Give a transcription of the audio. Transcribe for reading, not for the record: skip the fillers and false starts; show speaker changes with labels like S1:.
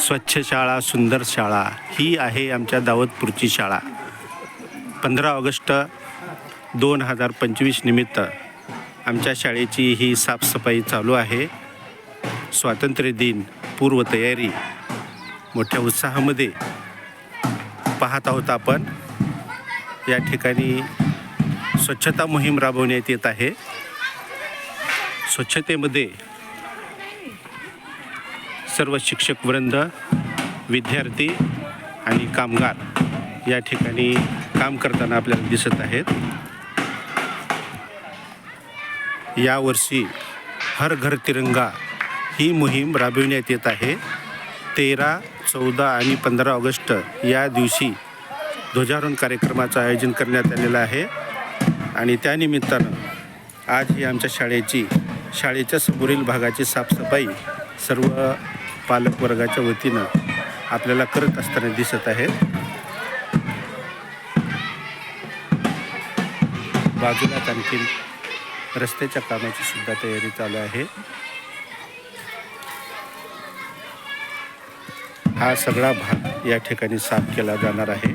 S1: स्वच्छ शाळा सुंदर शाळा ही आहे आमच्या दावतपूरची शाळा. 15 ऑगस्ट 2025 निमित्त आमच्या शाळेची ही साफसफाई चालू आहे. स्वातंत्र्य दिन पूर्वतयारी मोठ्या उत्साहामध्ये पाहत आहोत आपण. या ठिकाणी स्वच्छता मोहीम राबवण्यात येत आहे. स्वच्छतेमध्ये सर्व शिक्षक वृंद, विद्यार्थी आणि कामगार या ठिकाणी काम करताना आपल्याला दिसत आहेत. यावर्षी हर घर तिरंगा ही मोहीम राबविण्यात येत आहे. 13, 14 आणि 15 ऑगस्ट या दिवशी ध्वजारोहण कार्यक्रमाचं आयोजन करण्यात आलेलं आहे. आणि त्यानिमित्तानं आज ही आमच्या शाळेच्या समोरील भागाची साफसफाई सर्व पालक वर्गाच्या वतीनं आपल्याला करत असताना दिसत आहेत. बाजूलाच आणखीन रस्त्याच्या कामाची सुद्धा तयारी चालू आहे. हा सगळा भाग या ठिकाणी साफ केला जाणार आहे.